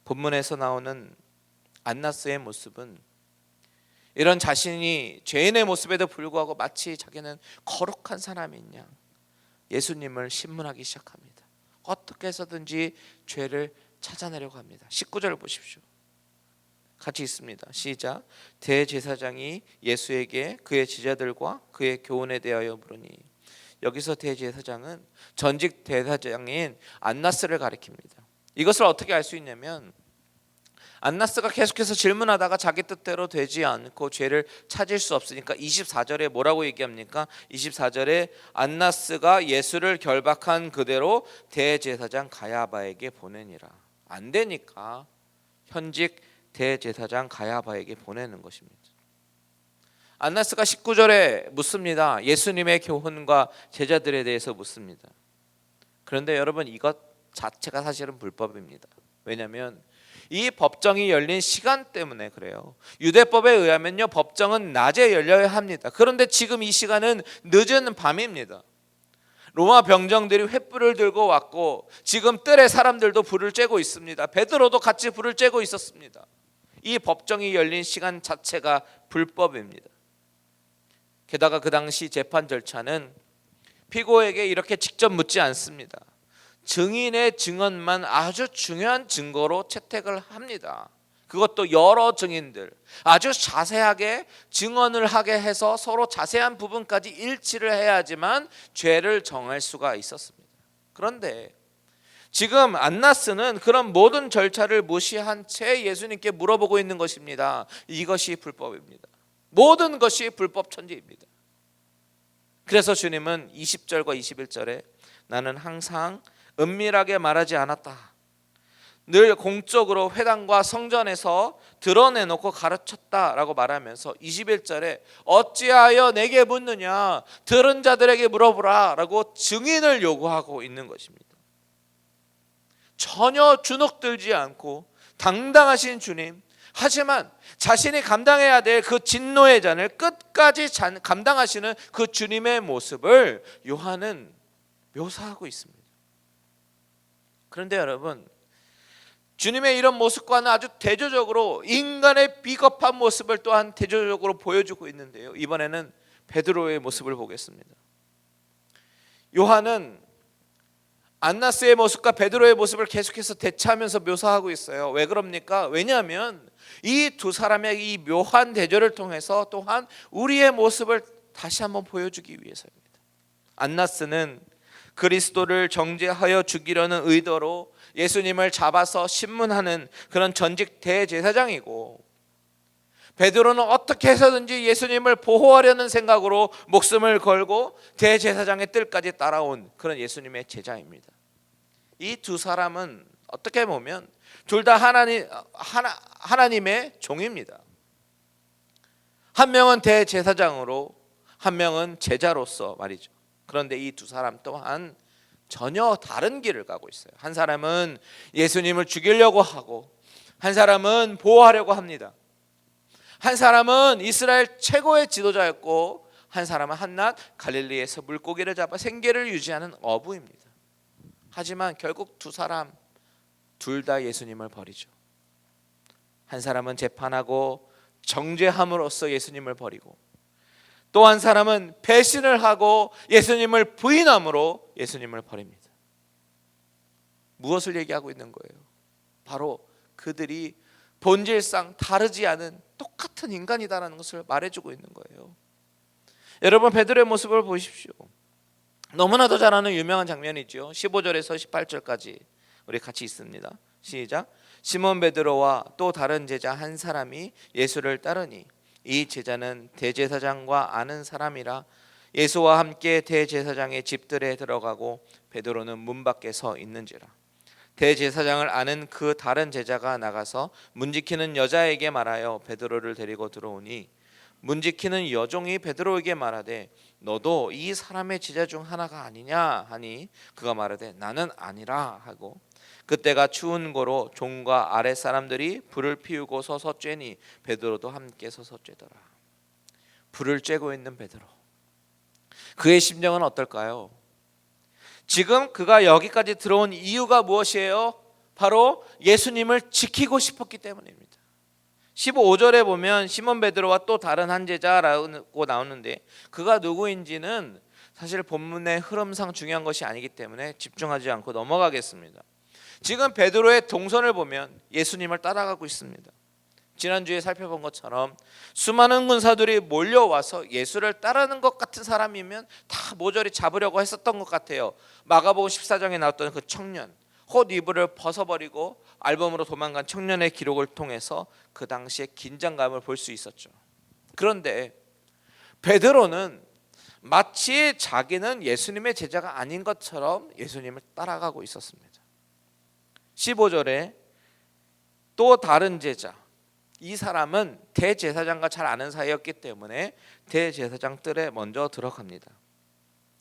본문에서 나오는 안나스의 모습은 이런 자신이 죄인의 모습에도 불구하고 마치 자기는 거룩한 사람인 양 예수님을 신문하기 시작합니다. 어떻게 해서든지 죄를 찾아내려고 합니다. 19절을 보십시오. 같이 있습니다. 시작. 대제사장이 예수에게 그의 제자들과 그의 교훈에 대하여 물으니, 여기서 대제사장은 전직 대사장인 안나스를 가리킵니다. 이것을 어떻게 알 수 있냐면 안나스가 계속해서 질문하다가 자기 뜻대로 되지 않고 죄를 찾을 수 없으니까 24절에 뭐라고 얘기합니까? 24절에 안나스가 예수를 결박한 그대로 대제사장 가야바에게 보내니라. 안 되니까 현직 대제사장 가야바에게 보내는 것입니다. 안나스가 19절에 묻습니다. 예수님의 교훈과 제자들에 대해서 묻습니다. 그런데 여러분, 이것 자체가 사실은 불법입니다. 왜냐하면 이 법정이 열린 시간 때문에 그래요. 유대법에 의하면요, 법정은 낮에 열려야 합니다. 그런데 지금 이 시간은 늦은 밤입니다. 로마 병정들이 횃불을 들고 왔고 지금 뜰에 사람들도 불을 쬐고 있습니다. 베드로도 같이 불을 쬐고 있었습니다. 이 법정이 열린 시간 자체가 불법입니다. 게다가 그 당시 재판 절차는 피고에게 이렇게 직접 묻지 않습니다. 증인의 증언만 아주 중요한 증거로 채택을 합니다. 그것도 여러 증인들 아주 자세하게 증언을 하게 해서 서로 자세한 부분까지 일치를 해야지만 죄를 정할 수가 있었습니다. 그런데 지금 안나스는 그런 모든 절차를 무시한 채 예수님께 물어보고 있는 것입니다. 이것이 불법입니다. 모든 것이 불법 천지입니다. 그래서 주님은 20절과 21절에 나는 항상 은밀하게 말하지 않았다. 늘 공적으로 회당과 성전에서 드러내놓고 가르쳤다라고 말하면서 21절에 어찌하여 내게 묻느냐, 들은 자들에게 물어보라 라고 증인을 요구하고 있는 것입니다. 전혀 주눅들지 않고 당당하신 주님, 하지만 자신이 감당해야 될 그 진노의 잔을 끝까지 감당하시는 그 주님의 모습을 요한은 묘사하고 있습니다. 그런데 여러분, 주님의 이런 모습과는 아주 대조적으로 인간의 비겁한 모습을 또한 대조적으로 보여주고 있는데요. 이번에는 베드로의 모습을 보겠습니다. 요한은 안나스의 모습과 베드로의 모습을 계속해서 대체하면서 묘사하고 있어요. 왜 그럽니까? 왜냐하면 이 두 사람의 이 묘한 대조를 통해서 또한 우리의 모습을 다시 한번 보여주기 위해서입니다. 안나스는 그리스도를 정죄하여 죽이려는 의도로 예수님을 잡아서 신문하는 그런 전직 대제사장이고, 베드로는 어떻게 해서든지 예수님을 보호하려는 생각으로 목숨을 걸고 대제사장의 뜰까지 따라온 그런 예수님의 제자입니다. 이 두 사람은 어떻게 보면 둘 다 하나님의 종입니다. 한 명은 대제사장으로, 한 명은 제자로서 말이죠. 그런데 이 두 사람 또한 전혀 다른 길을 가고 있어요. 한 사람은 예수님을 죽이려고 하고, 한 사람은 보호하려고 합니다. 한 사람은 이스라엘 최고의 지도자였고, 한 사람은 한낱 갈릴리에서 물고기를 잡아 생계를 유지하는 어부입니다. 하지만 결국 두 사람 둘 다 예수님을 버리죠. 한 사람은 재판하고 정죄함으로써 예수님을 버리고, 또 한 사람은 배신을 하고 예수님을 부인함으로 예수님을 버립니다. 무엇을 얘기하고 있는 거예요? 바로 그들이 본질상 다르지 않은 똑같은 인간이다라는 것을 말해주고 있는 거예요. 여러분, 베드로의 모습을 보십시오. 너무나도 잘 아는 유명한 장면이죠. 15절에서 18절까지 우리 같이 있습니다. 시작. 시몬 베드로와 또 다른 제자 한 사람이 예수를 따르니 이 제자는 대제사장과 아는 사람이라 예수와 함께 대제사장의 집들에 들어가고 베드로는 문 밖에 서 있는지라. 대제사장을 아는 그 다른 제자가 나가서 문 지키는 여자에게 말하여 베드로를 데리고 들어오니 문지키는 여종이 베드로에게 말하되 너도 이 사람의 제자 중 하나가 아니냐 하니 그가 말하되 나는 아니라 하고 그때가 추운 고로 종과 아랫 사람들이 불을 피우고 서서 쬐니 베드로도 함께 서서 쬐더라. 불을 쬐고 있는 베드로, 그의 심정은 어떨까요? 지금 그가 여기까지 들어온 이유가 무엇이에요? 바로 예수님을 지키고 싶었기 때문입니다. 15절에 보면 시몬 베드로와 또 다른 한 제자라고 나오는데 그가 누구인지는 사실 본문의 흐름상 중요한 것이 아니기 때문에 집중하지 않고 넘어가겠습니다. 지금 베드로의 동선을 보면 예수님을 따라가고 있습니다. 지난주에 살펴본 것처럼 수많은 군사들이 몰려와서 예수를 따르는 것 같은 사람이면 다 모조리 잡으려고 했었던 것 같아요. 마가복음 14장에 나왔던 그 청년, 헛 이불을 벗어버리고 알몸으로 도망간 청년의 기록을 통해서 그 당시의 긴장감을 볼 수 있었죠. 그런데 베드로는 마치 자기는 예수님의 제자가 아닌 것처럼 예수님을 따라가고 있었습니다. 15절에 또 다른 제자, 이 사람은 대제사장과 잘 아는 사이였기 때문에 대제사장 뜰에 먼저 들어갑니다.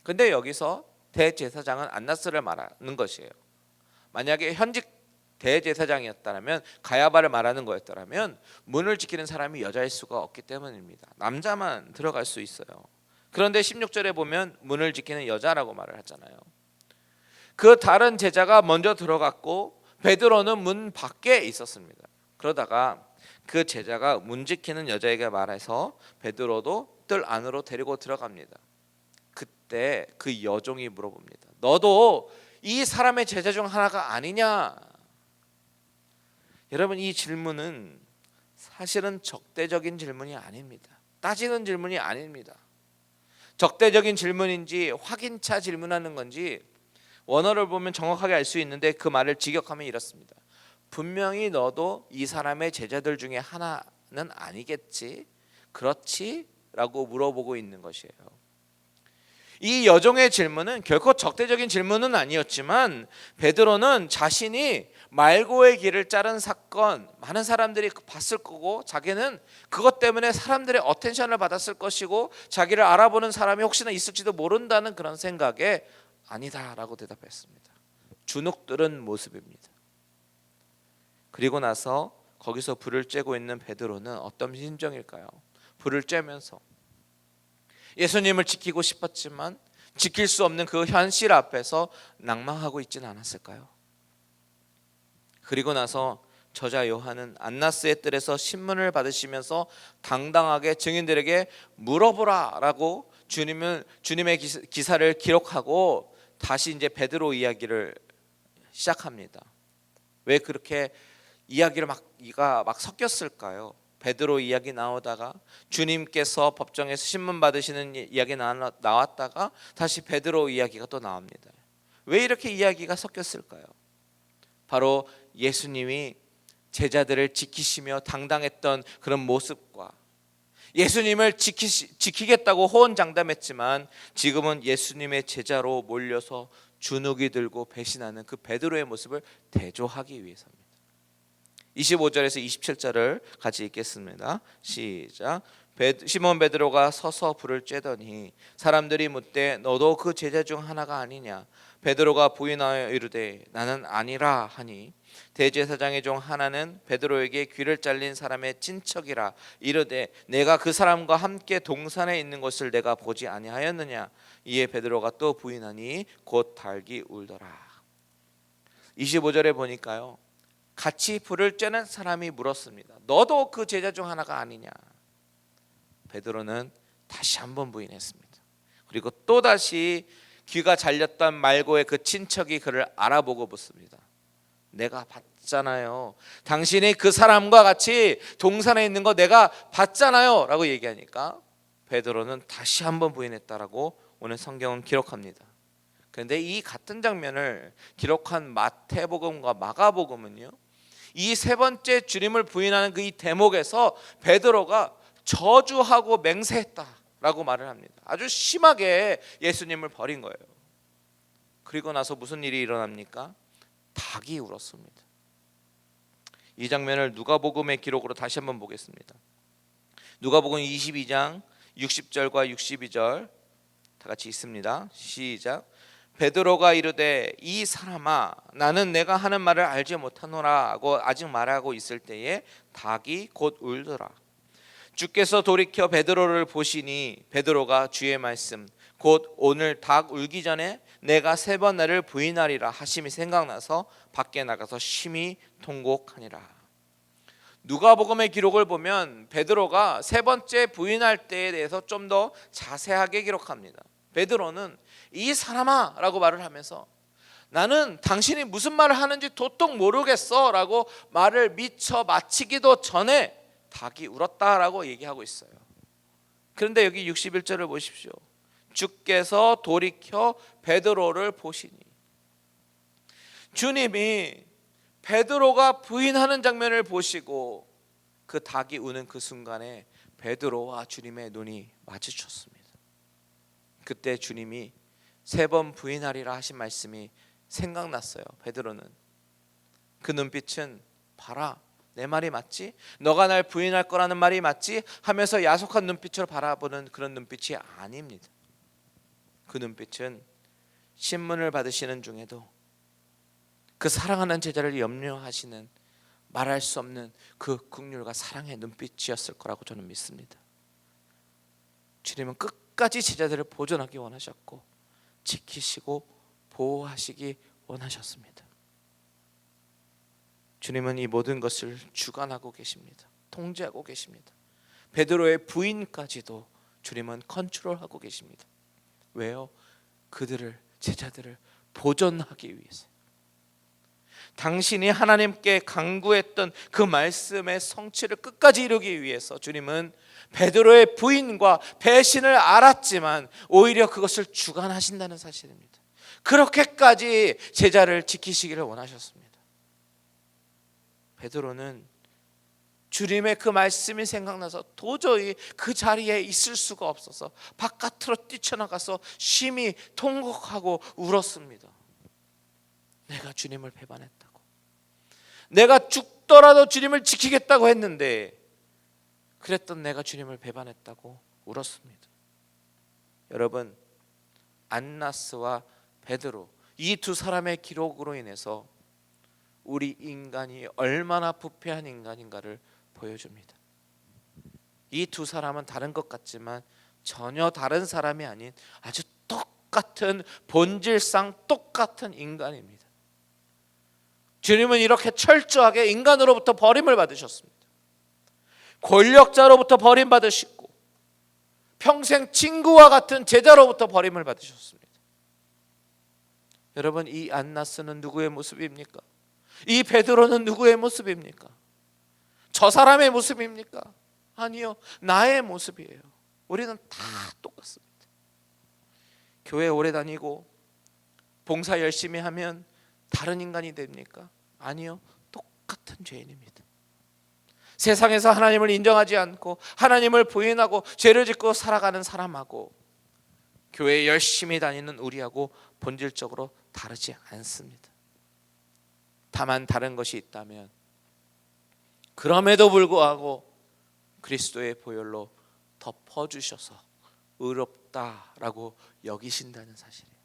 근데 여기서 대제사장은 안나스를 말하는 것이에요. 만약에 현직 대제사장이었다면 가야바를 말하는 거였더라면 문을 지키는 사람이 여자일 수가 없기 때문입니다. 남자만 들어갈 수 있어요. 그런데 16절에 보면 문을 지키는 여자라고 말을 하잖아요. 그 다른 제자가 먼저 들어갔고 베드로는 문 밖에 있었습니다. 그러다가 그 제자가 문 지키는 여자에게 말해서 베드로도 뜰 안으로 데리고 들어갑니다. 그때 그 여종이 물어봅니다. 너도 이 사람의 제자 중 하나가 아니냐? 여러분, 이 질문은 사실은 적대적인 질문이 아닙니다. 따지는 질문이 아닙니다. 적대적인 질문인지 확인차 질문하는 건지 원어를 보면 정확하게 알 수 있는데 그 말을 직역하면 이렇습니다. 분명히 너도 이 사람의 제자들 중에 하나는 아니겠지? 그렇지? 라고 물어보고 있는 것이에요. 이 여종의 질문은 결코 적대적인 질문은 아니었지만 베드로는 자신이 말고의 길을 자른 사건, 많은 사람들이 봤을 거고 자기는 그것 때문에 사람들의 어텐션을 받았을 것이고 자기를 알아보는 사람이 혹시나 있을지도 모른다는 그런 생각에 아니다라고 대답했습니다. 주눅들은 모습입니다. 그리고 나서 거기서 불을 쬐고 있는 베드로는 어떤 심정일까요? 불을 쬐면서 예수님을 지키고 싶었지만 지킬 수 없는 그 현실 앞에서 낭망하고 있지는 않았을까요? 그리고 나서 저자 요한은 안나스의 뜰에서 신문을 받으시면서 당당하게 증인들에게 물어보라라고 주님의 기사를 기록하고 다시 이제 베드로 이야기를 시작합니다. 왜 그렇게 이야기를 막 섞였을까요? 베드로 이야기 나오다가 주님께서 법정에서 신문 받으시는 이야기 나왔다가 다시 베드로 이야기가 또 나옵니다. 왜 이렇게 이야기가 섞였을까요? 바로 예수님이 제자들을 지키시며 당당했던 그런 모습과 예수님을 지키겠다고 호언장담했지만 지금은 예수님의 제자로 몰려서 주눅이 들고 배신하는 그 베드로의 모습을 대조하기 위해서입니다. 25절에서 27절을 같이 읽겠습니다. 시작. 시몬 베드로가 서서 불을 쬐더니 사람들이 묻되 너도 그 제자 중 하나가 아니냐? 베드로가 부인하여 이르되 나는 아니라 하니 대제사장의 종 하나는 베드로에게 귀를 잘린 사람의 친척이라 이르되 내가 그 사람과 함께 동산에 있는 것을 내가 보지 아니하였느냐? 이에 베드로가 또 부인하니 곧 닭이 울더라. 25절에 보니까요, 같이 불을 쬐는 사람이 물었습니다. 너도 그 제자 중 하나가 아니냐? 베드로는 다시 한번 부인했습니다. 그리고 또다시 귀가 잘렸던 말고의 그 친척이 그를 알아보고 묻습니다. 내가 봤잖아요. 당신이 그 사람과 같이 동산에 있는 거 내가 봤잖아요 라고 얘기하니까 베드로는 다시 한번 부인했다라고 오늘 성경은 기록합니다. 그런데 이 같은 장면을 기록한 마태복음과 마가복음은요, 이 세 번째 주님을 부인하는 그 이 대목에서 베드로가 저주하고 맹세했다라고 말을 합니다. 아주 심하게 예수님을 버린 거예요. 그리고 나서 무슨 일이 일어납니까? 닭이 울었습니다. 이 장면을 누가복음의 기록으로 다시 한번 보겠습니다. 누가복음 22장 60절과 62절 다 같이 읽습니다. 시작. 베드로가 이르되 이 사람아 나는 내가 하는 말을 알지 못하노라 하고 아직 말하고 있을 때에 닭이 곧 울더라. 주께서 돌이켜 베드로를 보시니 베드로가 주의 말씀 곧 오늘 닭 울기 전에 내가 3번 나를 부인하리라 하심이 생각나서 밖에 나가서 심히 통곡하니라. 누가복음의 기록을 보면 베드로가 3번째 부인할 때에 대해서 좀 더 자세하게 기록합니다. 베드로는 이 사람아 라고 말을 하면서 나는 당신이 무슨 말을 하는지 도통 모르겠어 라고 말을 미처 마치기도 전에 닭이 울었다라고 얘기하고 있어요. 그런데 여기 61절을 보십시오. 주께서 돌이켜 베드로를 보시니, 주님이 베드로가 부인하는 장면을 보시고 그 닭이 우는 그 순간에 베드로와 주님의 눈이 마주쳤습니다. 그때 주님이 3번 부인하리라 하신 말씀이 생각났어요. 베드로는 그 눈빛은 봐라 내 말이 맞지? 너가 날 부인할 거라는 말이 맞지? 하면서 야속한 눈빛으로 바라보는 그런 눈빛이 아닙니다. 그 눈빛은 신문을 받으시는 중에도 그 사랑하는 제자를 염려하시는 말할 수 없는 그 긍휼과 사랑의 눈빛이었을 거라고 저는 믿습니다. 주님은 끝까지 제자들을 보존하기 원하셨고 지키시고 보호하시기 원하셨습니다. 주님은 이 모든 것을 주관하고 계십니다. 통제하고 계십니다. 베드로의 부인까지도 주님은 컨트롤하고 계십니다. 왜요? 그들을 제자들을 보존하기 위해서. 당신이 하나님께 간구했던 그 말씀의 성취를 끝까지 이루기 위해서 주님은 베드로의 부인과 배신을 알았지만 오히려 그것을 주관하신다는 사실입니다. 그렇게까지 제자를 지키시기를 원하셨습니다. 베드로는 주님의 그 말씀이 생각나서 도저히 그 자리에 있을 수가 없어서 바깥으로 뛰쳐나가서 심히 통곡하고 울었습니다. 내가 주님을 배반했다고, 내가 죽더라도 주님을 지키겠다고 했는데 그랬던 내가 주님을 배반했다고 울었습니다. 여러분, 안나스와 베드로 이 두 사람의 기록으로 인해서 우리 인간이 얼마나 부패한 인간인가를 보여줍니다. 이 두 사람은 다른 것 같지만 전혀 다른 사람이 아닌 아주 똑같은 본질상 똑같은 인간입니다. 주님은 이렇게 철저하게 인간으로부터 버림을 받으셨습니다. 권력자로부터 버림받으시고 평생 친구와 같은 제자로부터 버림을 받으셨습니다. 여러분, 이 안나스는 누구의 모습입니까? 이 베드로는 누구의 모습입니까? 저 사람의 모습입니까? 아니요, 나의 모습이에요. 우리는 다 똑같습니다. 교회 오래 다니고 봉사 열심히 하면 다른 인간이 됩니까? 아니요, 똑같은 죄인입니다. 세상에서 하나님을 인정하지 않고 하나님을 부인하고 죄를 짓고 살아가는 사람하고 교회 열심히 다니는 우리하고 본질적으로 다르지 않습니다. 다만 다른 것이 있다면 그럼에도 불구하고 그리스도의 보혈로 덮어주셔서 의롭다라고 여기신다는 사실이에요.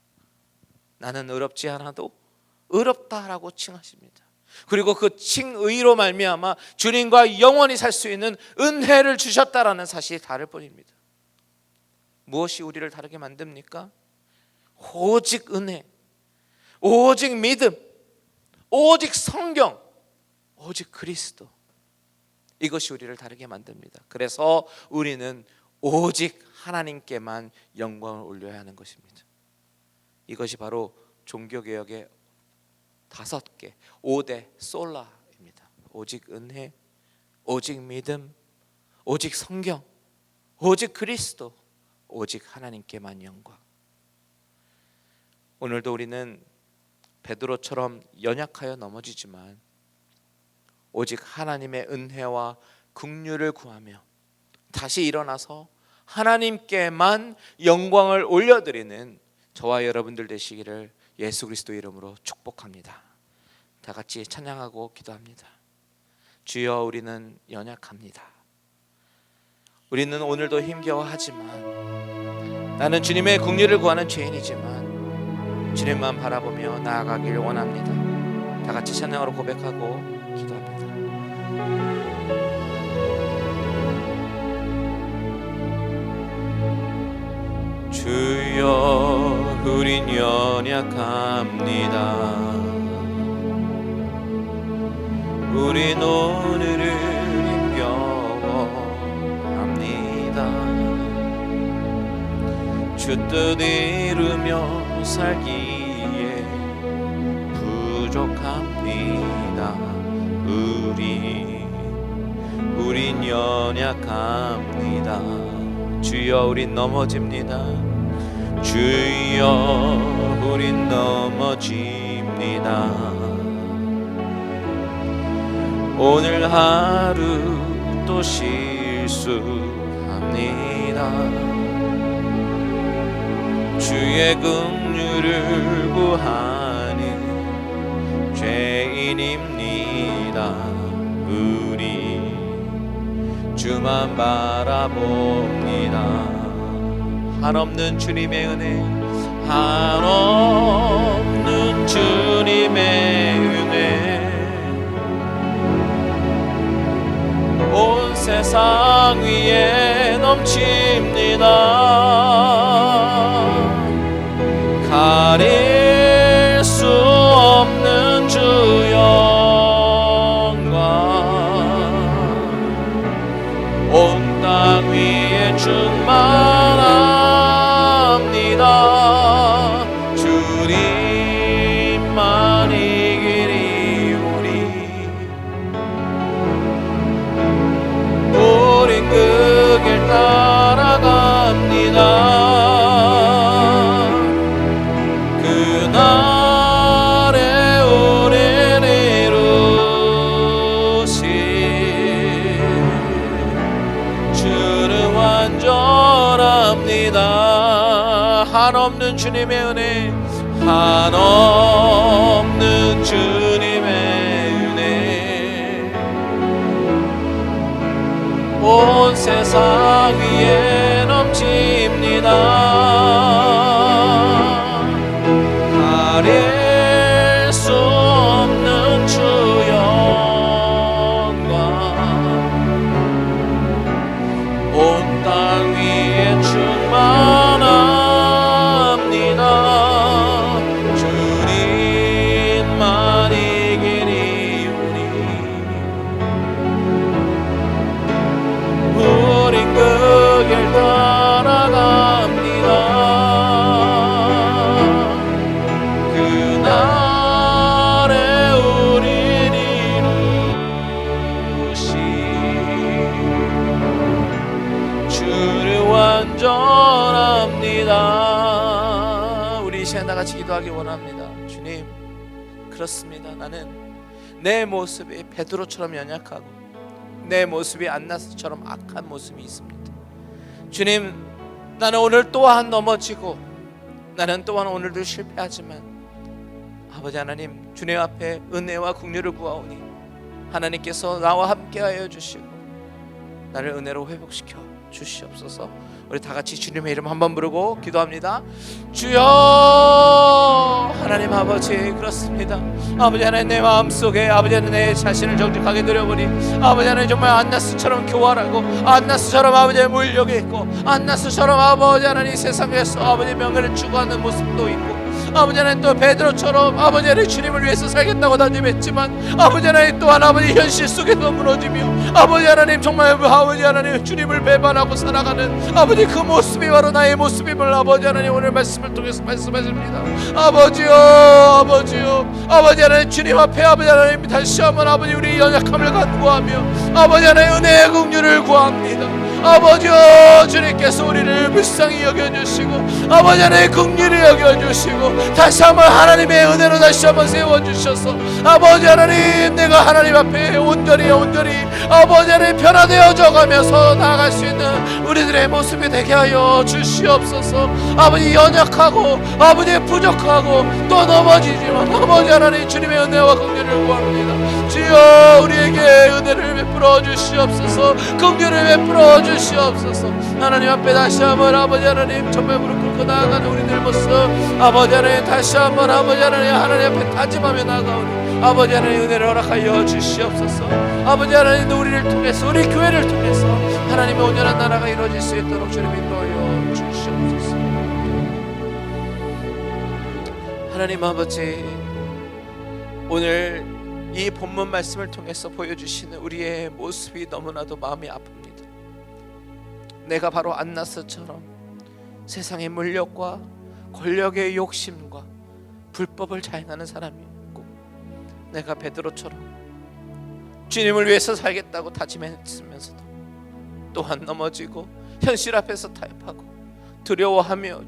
나는 의롭지 않아도 의롭다라고 칭하십니다. 그리고 그 칭의로 말미암아 주님과 영원히 살 수 있는 은혜를 주셨다라는 사실이 다를 뿐입니다. 무엇이 우리를 다르게 만듭니까? 오직 은혜, 오직 믿음, 오직 성경, 오직 그리스도, 이것이 우리를 다르게 만듭니다. 그래서 우리는 오직 하나님께만 영광을 올려야 하는 것입니다. 이것이 바로 종교개혁의 5개, 5대 솔라입니다. 오직 은혜, 오직 믿음, 오직 성경, 오직 그리스도, 오직 하나님께만 영광. 오늘도 우리는 베드로처럼 연약하여 넘어지지만 오직 하나님의 은혜와 긍휼을 구하며 다시 일어나서 하나님께만 영광을 올려드리는 저와 여러분들 되시기를 예수 그리스도 이름으로 축복합니다. 다 같이 찬양하고 기도합니다. 주여, 우리는 연약합니다. 우리는 오늘도 힘겨워하지만 나는 주님의 긍휼을 구하는 죄인이지만 주님만 바라보며 나아가길 원합니다. 다 같이 찬양으로 고백하고 기도합니다. 주여 우린 연약합니다. 우린 오늘을 힘겨워합니다. 주 뜻 이루며 살기에 부족합니다. 우린 연약합니다. 주여 우린 넘어집니다. 주여 우린 넘어집니다. 오늘 하루 또 실수합니다. 주의 긍휼을 구하는 죄인입니다. 우리 주만 바라봅니다. 한없는 주님의 은혜, 한없는 주님의 은혜, 온 세상 위에 넘칩니다. 가릴 수 없는 주 영광, 온 땅 위에 충만합니다. 주님만 이기리 우린 그 길 따라갑니다. 그날에 우리를 이루신 주는 완전합니다. 한없는 주님의 은혜, 한없는 주님의 은혜, 온 세상 위에 넘칩니다. 가릴 수 없는 주 영광, 온 땅 위에 충만합니다. 주님만 이기리 우린 그 길 따라갑니다. 그날에 우린 이루신 주를 완전합니다. 우리 이 시간 다같이 기도하기 원합니다. 주님, 그렇습니다. 나는 내 모습이 베드로처럼 연약하고 내 모습이 안나스처럼 악한 모습이 있습니다. 주님, 나는 오늘 또한 넘어지고 나는 또한 오늘도 실패하지만 아버지 하나님, 주님 앞에 은혜와 긍휼을 구하오니 하나님께서 나와 함께하여 주시고 나를 은혜로 회복시켜 주시옵소서. 우리 다 같이 주님의 이름 한번 부르고 기도합니다. 주여, 하나님 아버지, 그렇습니다. 아버지 하나님, 내 마음속에 아버지 하나님 내 자신을 정직하게 드려보니 아버지 하나님 정말 안나스처럼 교활하고 안나스처럼 아버지의 물력이 있고 안나스처럼 아버지 하나님 세상에서 아버지 명예를 추구하는 모습도 있고 아버지 하나님 또 베드로처럼 아버지 하나님 주님을 위해서 살겠다고 다짐했지만 아버지 하나님 또한 아버지 현실 속에서 무너지며 아버지 하나님 정말 아버지 하나님 주님을 배반하고 살아가는 아버지 그 모습이 바로 나의 모습임을 아버지 하나님 오늘 말씀을 통해서 말씀하십니다. 아버지요, 아버지요, 아버지 하나님 주님 앞에 아버지 하나님 다시 한번 아버지 우리 연약함을 간구하며 아버지 하나님 은혜의 긍휼을 구합니다. 아버지요, 주님께서 우리를 불쌍히 여겨주시고 아버지 하나님 긍휼히 여겨주시고 다시 한번 하나님의 은혜로 다시 한번 세워주셔서 아버지 하나님, 내가 하나님 앞에 온전히 아버지 하나님 변화되어져 가면서 나아갈 수 있는 우리들의 모습이 되게 하여 주시옵소서. 아버지 연약하고 아버지 부족하고 또 넘어지지만 아버지 하나님 주님의 은혜와 긍휼을 구합니다. 주여, 우리에게 은혜를 베풀어 주시옵소서. 긍휼을 베풀어 주시옵소서. 하나님 앞에 다시 한번 아버지 하나님 정말 무릎 꿇고 나아가는 우리들 모습 아버지 하나님 다시 한번 아버지 하나님 앞에 다짐하며 나아가오니 아버지 하나님 은혜를 허락하여 주시옵소서. 아버지 하나님 우리를 통해서 우리 교회를 통해서 하나님의 온전한 나라가 이루어질 수 있도록 주님 인도하여 주시옵소서. 하나님 아버지, 오늘 이 본문 말씀을 통해서 보여주시는 우리의 모습이 너무나도 마음이 아픕니다. 내가 바로 안나스처럼 세상의 물욕과 권력의 욕심과 불법을 자행하는 사람이었고, 내가 베드로처럼 주님을 위해서 살겠다고 다짐했으면서도 또한 넘어지고 현실 앞에서 타협하고 두려워하며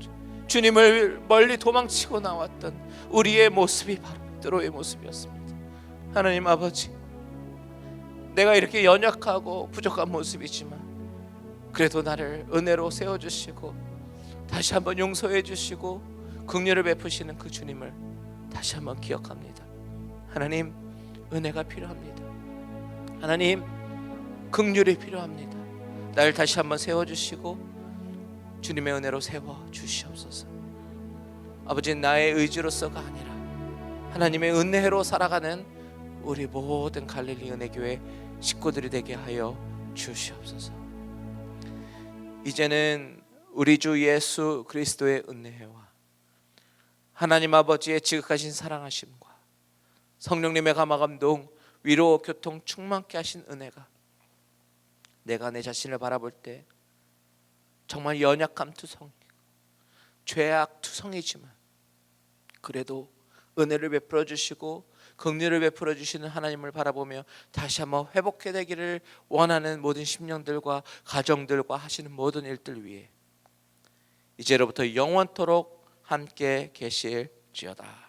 주님을 멀리 도망치고 나왔던 우리의 모습이 바로 베드로의 모습이었습니다. 하나님 아버지, 내가 이렇게 연약하고 부족한 모습이지만 그래도 나를 은혜로 세워주시고 다시 한번 용서해 주시고 긍휼을 베푸시는 그 주님을 다시 한번 기억합니다. 하나님, 은혜가 필요합니다. 하나님, 긍휼이 필요합니다. 나를 다시 한번 세워주시고 주님의 은혜로 세워주시옵소서. 아버지, 나의 의지로서가 아니라 하나님의 은혜로 살아가는 우리 모든 갈릴리 은혜교회 식구들이 되게 하여 주시옵소서. 이제는 우리 주 예수 그리스도의 은혜와 하나님 아버지의 지극하신 사랑하심과 성령님의 감화감동, 위로, 교통 충만케 하신 은혜가 내가 내 자신을 바라볼 때 정말 연약함 투성이고 죄악 투성이지만 그래도 은혜를 베풀어 주시고 긍휼을 베풀어 주시는 하나님을 바라보며 다시 한번 회복해 되기를 원하는 모든 심령들과 가정들과 하시는 모든 일들 위해 이제로부터 영원토록 함께 계실지어다.